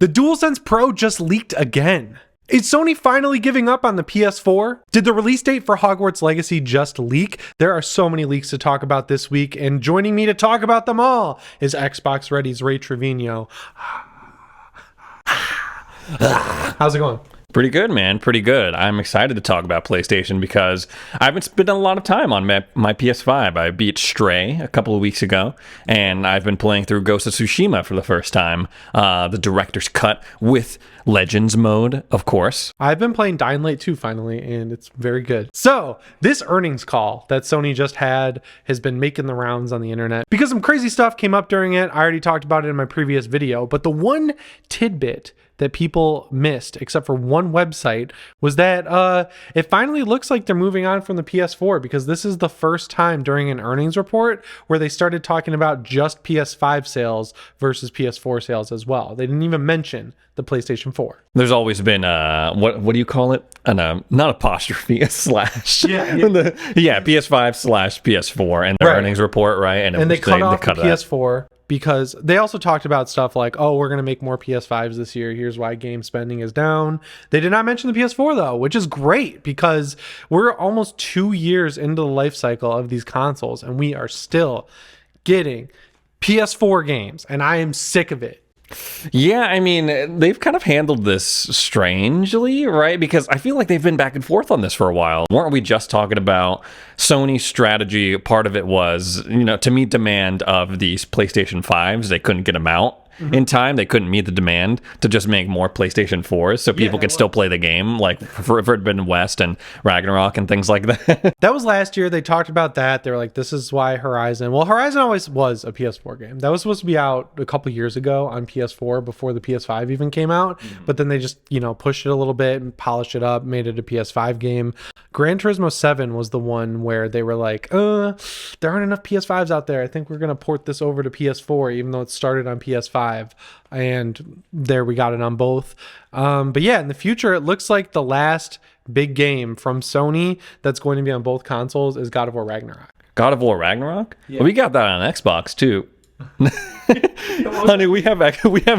The DualSense Pro just leaked again. Is Sony finally giving up on the PS4? Did the release date for Hogwarts Legacy just leak? There are so many leaks to talk about this week, and joining me to talk about them all is Xbox Ready's Ray Trevino. How's it going? Pretty good, man. Pretty good. I'm excited to talk about PlayStation because I've been spending a lot of time on my PS5. I beat Stray a couple of weeks ago, and I've been playing through Ghost of Tsushima for the first time. The director's cut with Legends mode, of course. I've been playing Dying Light 2 finally, and it's very good. So, this earnings call that Sony just had has been making the rounds on the internet because some crazy stuff came up during it. I already talked about it in my previous video, but the one tidbit that people missed, except for one website, was that it finally looks like they're moving on from the PS4, because this is the first time during an earnings report where they started talking about just PS5 sales versus PS4 sales as well. They didn't even mention the PlayStation 4. There's always been what do you call it? Not apostrophe, a slash. Yeah. PS5 slash PS4 and the earnings report, right? And they cut off the PS4 because they also talked about stuff like, oh, we're going to make more PS5s this year. Here's why game spending is down. They did not mention the PS4 though, which is great because we're almost 2 years into the life cycle of these consoles and we are still getting PS4 games, and I am sick of it. Yeah, I mean, they've kind of handled this strangely, right? Because I feel like they've been back and forth on this for a while. Weren't we just talking about Sony's strategy? Part of it was, to meet demand of these PlayStation 5s, they couldn't get them out in time. They couldn't meet the demand to just make more PlayStation 4s so people could still play the game, like Forbidden West and Ragnarok and things like that. That was last year. They talked about that. They were like, this is why Horizon. Well, Horizon always was a PS4 game. That was supposed to be out a couple years ago on PS4 before the PS5 even came out. But then they just, pushed it a little bit and polished it up, made it a PS5 game. Gran Turismo 7 was the one where they were like, there aren't enough PS5s out there. I think we're going to port this over to PS4, even though it started on PS5. And there we got it on both. But yeah, in the future, it looks like the last big game from Sony that's going to be on both consoles is God of War Ragnarok. God of War Ragnarok? Yeah. Well, we got that on Xbox too. Honey, we have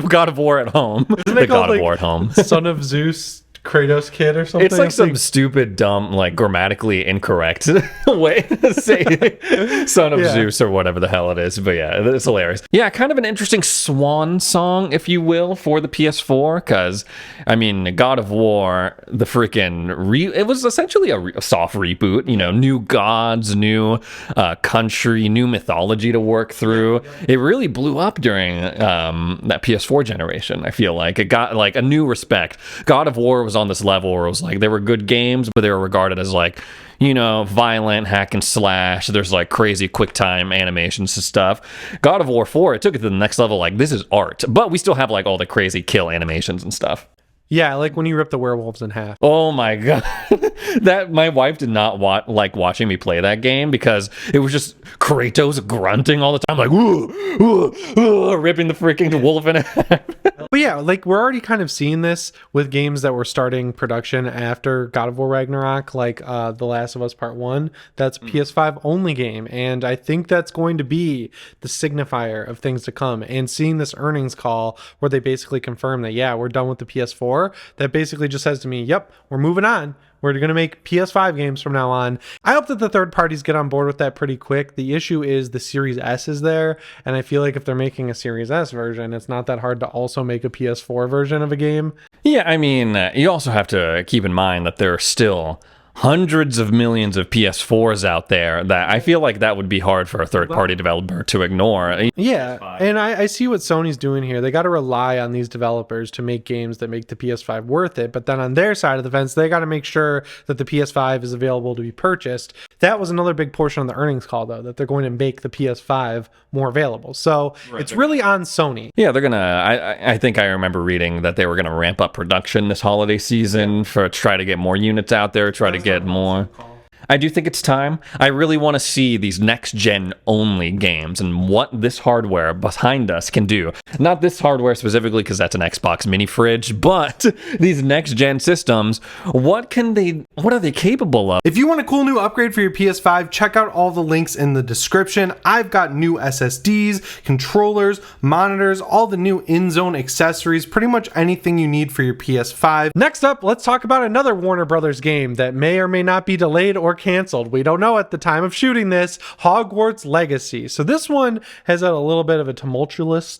God of War at home. The God of War at home. Son of Zeus Kratos kid or something. It's like some stupid, dumb, like grammatically incorrect way to say son of Zeus or whatever the hell it is. But yeah, it's hilarious. Yeah, kind of an interesting swan song, if you will, for the PS4. Because, I mean, God of War, the freaking it was essentially a soft reboot. New gods, new country, new mythology to work through. It really blew up during that PS4 generation. I feel like it got like a new respect. God of War was on this level where it was like they were good games, but they were regarded as like, violent hack and slash. There's like crazy quick time animations and stuff. God of War 4, it took it to the next level. Like, this is art, but we still have like all the crazy kill animations and stuff. Yeah, like when you rip the werewolves in half. Oh my god. That my wife did not like watching me play that game because it was just Kratos grunting all the time, like ripping the freaking wolf in half. But yeah, like we're already kind of seeing this with games that were starting production after God of War Ragnarok, like The Last of Us Part 1. That's a PS5 only game, and I think that's going to be the signifier of things to come. And seeing this earnings call where they basically confirm that, yeah, we're done with the PS4, that basically just says to me, yep, we're moving on. We're going to make PS5 games from now on. I hope that the third parties get on board with that pretty quick. The issue is the Series S is there, and I feel like if they're making a Series S version, it's not that hard to also make a PS4 version of a game. Yeah, I mean, you also have to keep in mind that there are still hundreds of millions of PS4s out there that I feel like that would be hard for a third-party developer to ignore. Yeah, and I see what Sony's doing here. They got to rely on these developers to make games that make the PS5 worth it, but then on their side of the fence, they got to make sure that the PS5 is available to be purchased. That was another big portion of the earnings call, though, that they're going to make the PS5 more available. So it's really on Sony. Yeah, they're going to, I think I remember reading that they were going to ramp up production this holiday season for try to get more units out there, try to get more. I do think it's time. I really want to see these next-gen only games and what this hardware behind us can do. Not this hardware specifically, because that's an Xbox mini fridge, but these next-gen systems, what are they capable of? If you want a cool new upgrade for your PS5, check out all the links in the description. I've got new SSDs, controllers, monitors, all the new in-zone accessories, pretty much anything you need for your PS5. Next up, let's talk about another Warner Brothers game that may or may not be delayed or canceled. We don't know at the time of shooting this. Hogwarts Legacy. So this one has had a little bit of a tumultuous?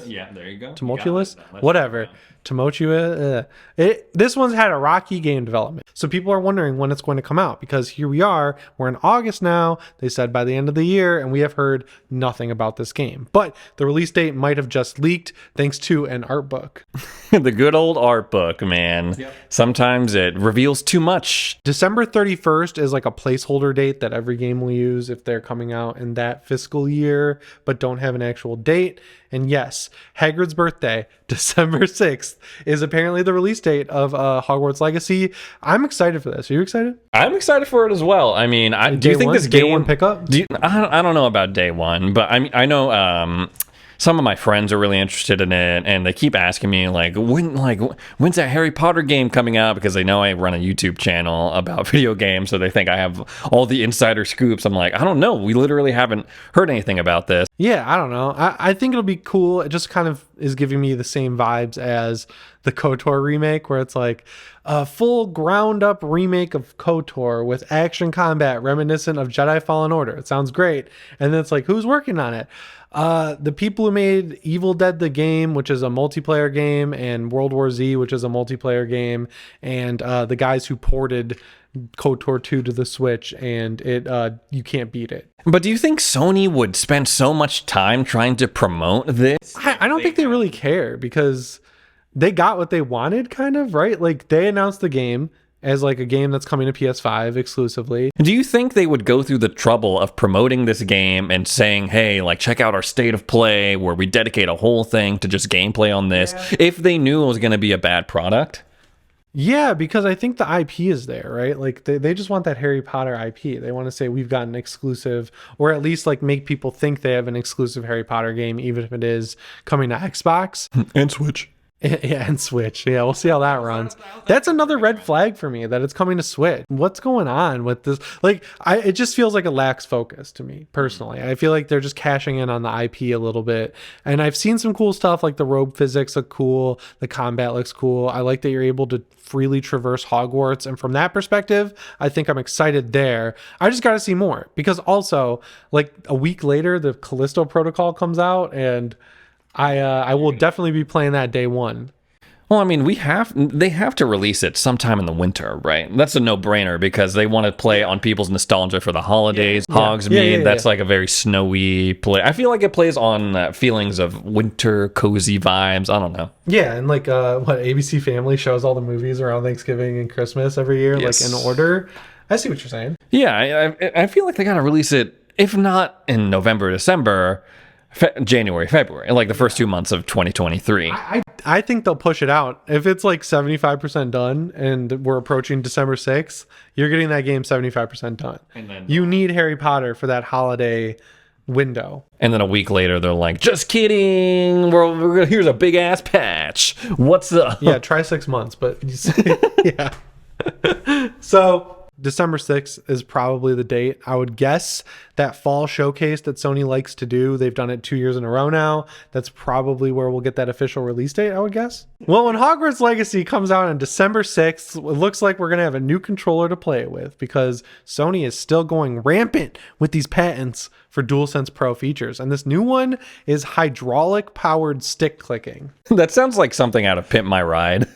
Yeah, there you go. Tumultuous? Whatever. Tumultuous. This one's had a rocky game development. So people are wondering when it's going to come out, because here we are, we're in August now. They said by the end of the year, and we have heard nothing about this game. But the release date might have just leaked thanks to an art book. The good old art book, man. Yep. Sometimes it reveals too much. December 31st is like a placeholder date that every game will use if they're coming out in that fiscal year, but don't have an actual date. And yes, Hagrid's birthday, December 6th, is apparently the release date of Hogwarts Legacy. I'm excited for this. Are you excited? I'm excited for it as well. I mean, do you think this game... Day one pickup? I don't know about day one, but I know... some of my friends are really interested in it, and they keep asking me when's that Harry Potter game coming out, because they know I run a YouTube channel about video games, so they think I have all the insider scoops. I'm like, I don't know. We literally haven't heard anything about this. Yeah, I don't know. I think it'll be cool. It just kind of is giving me the same vibes as the KOTOR remake, where it's like a full ground up remake of KOTOR with action combat reminiscent of Jedi Fallen Order. It sounds great. And then it's like, who's working on it? The people who made Evil Dead the game, which is a multiplayer game, and World War Z, which is a multiplayer game, and the guys who ported KOTOR 2 to the Switch, and you can't beat it. But do you think Sony would spend so much time trying to promote this? I don't think they really care, because they got what they wanted, kind of, right? Like, they announced the game as like a game that's coming to PS5 exclusively. Do you think they would go through the trouble of promoting this game and saying, hey, like, check out our state of play where we dedicate a whole thing to just gameplay on this, if they knew it was going to be a bad product? Yeah, because I think the IP is there, right? Like, they just want that Harry Potter IP. They want to say we've got an exclusive, or at least like make people think they have an exclusive Harry Potter game, even if it is coming to Xbox and Switch. Yeah, and Switch. Yeah, we'll see how that runs. That's another red flag for me, that it's coming to Switch. What's going on with this? Like, it just feels like it lacks focus to me, personally. I feel like they're just cashing in on the IP a little bit. And I've seen some cool stuff, like the robe physics look cool. The combat looks cool. I like that you're able to freely traverse Hogwarts. And from that perspective, I think I'm excited there. I just got to see more. Because also, like, a week later, the Callisto Protocol comes out, and I will definitely be playing that day one. Well, I mean, they have to release it sometime in the winter, right? That's a no-brainer, because they want to play on people's nostalgia for the holidays. Yeah. Hogsmeade, that's like a very snowy play. I feel like it plays on feelings of winter, cozy vibes. I don't know. Yeah, and like ABC Family shows all the movies around Thanksgiving and Christmas every year, like in order. I see what you're saying. Yeah, I feel like they got to release it, if not in November, December, January, February, like the first 2 months of 2023. I think they'll push it out. If it's like 75% done and we're approaching December 6th, you're getting that game 75% done. And then you need Harry Potter for that holiday window. And then a week later, they're like, just kidding. Here's a big ass patch. What's up? Yeah, try 6 months, but yeah. So December 6th is probably the date. I would guess that fall showcase that Sony likes to do, they've done it 2 years in a row now. That's probably where we'll get that official release date, I would guess. Well, when Hogwarts Legacy comes out on December 6th, it looks like we're going to have a new controller to play it with, because Sony is still going rampant with these patents for DualSense Pro features. And this new one is hydraulic powered stick clicking. That sounds like something out of Pimp My Ride.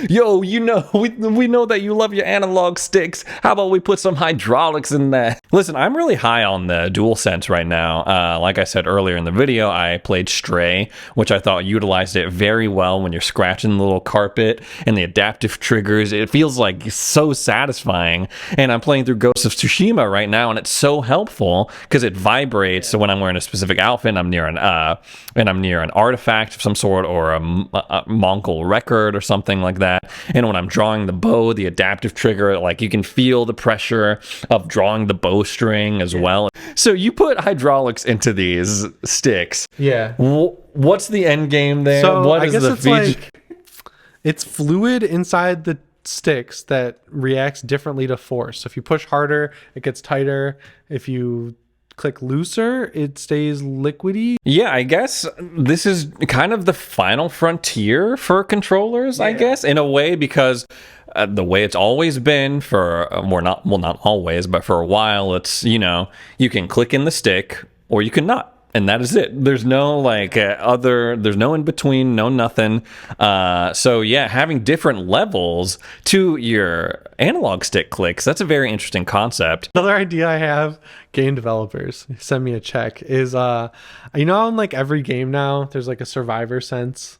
Yo, you know, we know that you love your analog sticks. How about we put some hydraulics in that? Listen, I'm really high on the DualSense right now. Like I said earlier in the video, I played Stray, which I thought utilized it very well when you're scratching the little carpet and the adaptive triggers. It feels like so satisfying. And I'm playing through Ghost of Tsushima right now, and it's so helpful because it vibrates. So when I'm wearing a specific outfit, and I'm near an artifact of some sort, or a Mongol record or something like that. And when I'm drawing the bow, the adaptive trigger, like you can feel the pressure of drawing the bowstring as well. So you put hydraulics into these sticks. Yeah. What's the end game there? So What I is guess the it's feature? like it's fluid inside the sticks that reacts differently to force. So if you push harder, it gets tighter. If you click looser, it stays liquidy. Yeah, I guess this is kind of the final frontier for controllers, I guess, in a way, because the way it's always been for, not always, but for a while, it's, you can click in the stick or you can not. And that is it. There's no there's no in between, no nothing. So yeah, having different levels to your analog stick clicks, that's a very interesting concept. Another idea I have, game developers, send me a check, is in like every game now, there's like a survivor sense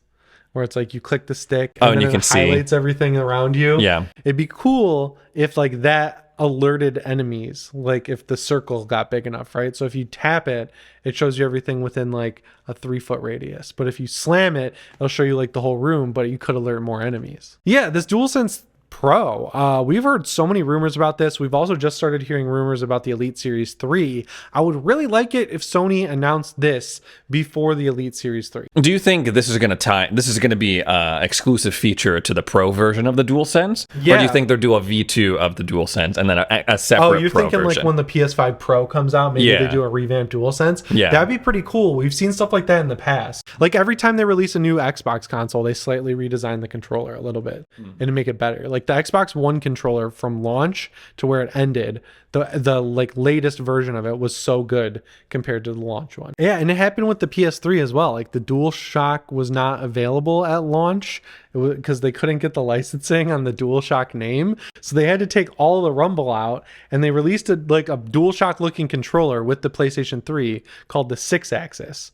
where it's like you click the stick and then you can highlights everything around you. Yeah. It'd be cool if like that alerted enemies, like if the circle got big enough, right? So if you tap it, it shows you everything within like a 3-foot radius, but if you slam it, it'll show you like the whole room, but you could alert more enemies. Yeah, this DualSense Pro, we've heard so many rumors about this. We've also just started hearing rumors about the Elite Series 3. I would really like it if Sony announced this before the Elite Series 3. Do you think this is going to be exclusive feature to the Pro version of the DualSense? Yeah. Or do you think they'll do a V2 of the DualSense and then a separate Pro version? Oh, you're thinking like when the PS5 Pro comes out, maybe they do a revamped DualSense? Yeah. That'd be pretty cool. We've seen stuff like that in the past. Like every time they release a new Xbox console, they slightly redesign the controller a little bit and to make it better. Like the Xbox One controller from launch to where it ended, the like latest version of it was so good compared to the launch one. Yeah, and it happened with the PS3 as well. Like the DualShock was not available at launch because they couldn't get the licensing on the DualShock name, so they had to take all the rumble out, and they released a DualShock looking controller with the PlayStation 3 called the 6-axis,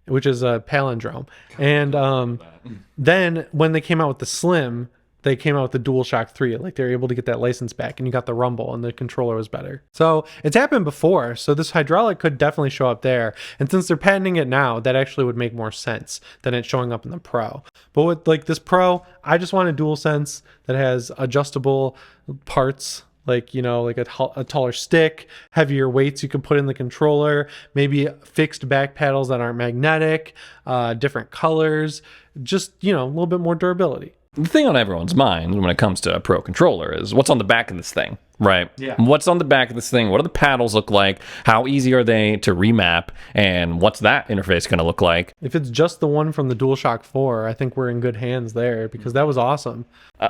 which is a palindrome. And then when they came out with the Slim, they came out with the DualShock 3. Like they were able to get that license back, and you got the rumble, and the controller was better. So it's happened before. So this hydraulic could definitely show up there. And since they're patenting it now, that actually would make more sense than it showing up in the Pro. But with like this Pro, I just want a DualSense that has adjustable parts, like, like a taller stick, heavier weights you can put in the controller, maybe fixed back paddles that aren't magnetic, different colors, just, a little bit more durability. The thing on everyone's mind when it comes to a Pro controller is what's on the back of this thing, right? Yeah. What's on the back of this thing? What do the paddles look like? How easy are they to remap? And what's that interface going to look like? If it's just the one from the DualShock 4, I think we're in good hands there because that was awesome.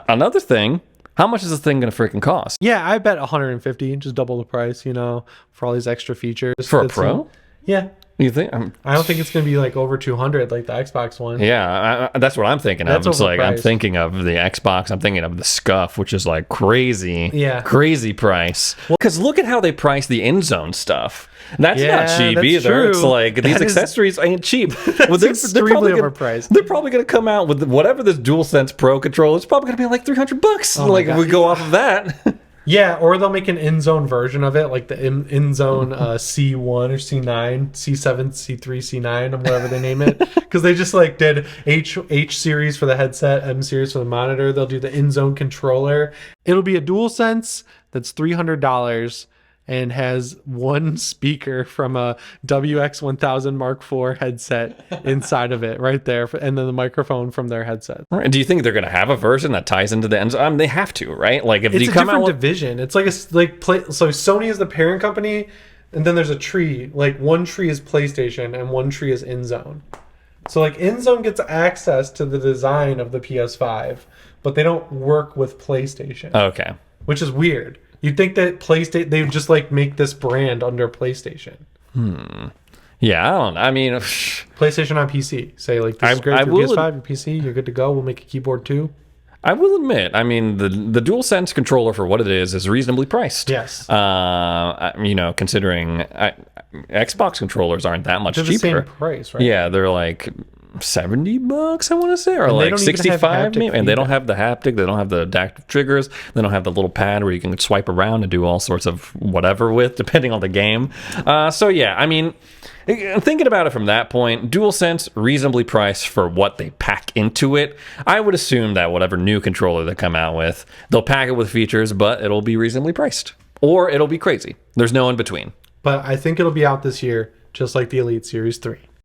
Another thing, how much is this thing going to freaking cost? Yeah, I bet 150, just double the price, for all these extra features. For a Pro? Yeah. You think? I don't think it's going to be like over 200 like the Xbox one. Yeah, that's what I'm thinking of. That's It's like I'm overpriced. thinking of the Xbox. I'm thinking of the Scuff, which is like crazy, crazy price. Because look at how they price the in-zone stuff. That's not cheap that's either. true. It's like these accessories ain't cheap. Well, extremely overpriced. They're probably going to come out with whatever this DualSense Pro controller is probably going to be like $300. Oh like if we go off of that. Yeah, or they'll make an in-zone version of it, like the in-zone C1 or C9, C7, C3, C9, or whatever they name it. Because they just like did H series for the headset, M series for the monitor. They'll do the in-zone controller. It'll be a DualSense that's $300 and has one speaker from a WX1000 Mark IV headset inside of it right there, and then the microphone from their headset. Right. Do you think they're going to have a version that ties into the end? They have to, right? Like if It's you a come different out with, division. It's like so Sony is the parent company, and then there's a tree. Like one tree is PlayStation and one tree is InZone. So like InZone gets access to the design of the PS5, but they don't work with PlayStation. Okay. Which is weird. You'd think that PlayStation, they would just like make this brand under PlayStation. Yeah, I don't. I mean, PlayStation on PC. Say like this is great for your PS5, your PC. You're good to go. We'll make a keyboard too. I will admit, I mean, the DualSense controller for what it is reasonably priced. Yes. Considering Xbox controllers aren't that much They're cheaper. the same price, right? Yeah, they're like $70, I want to say, or they like don't even have 65 haptic maybe. And they don't feedback. have the haptic, they don't have the adaptive triggers, they don't have the little pad where you can swipe around and do all sorts of whatever with, depending on the game. So yeah, I mean, thinking about it from that point, DualSense reasonably priced for what they pack into it. I would assume that whatever new controller they come out with, they'll pack it with features, but it'll be reasonably priced. Or it'll be crazy. There's no in between. But I think it'll be out this year, just like the Elite Series 3.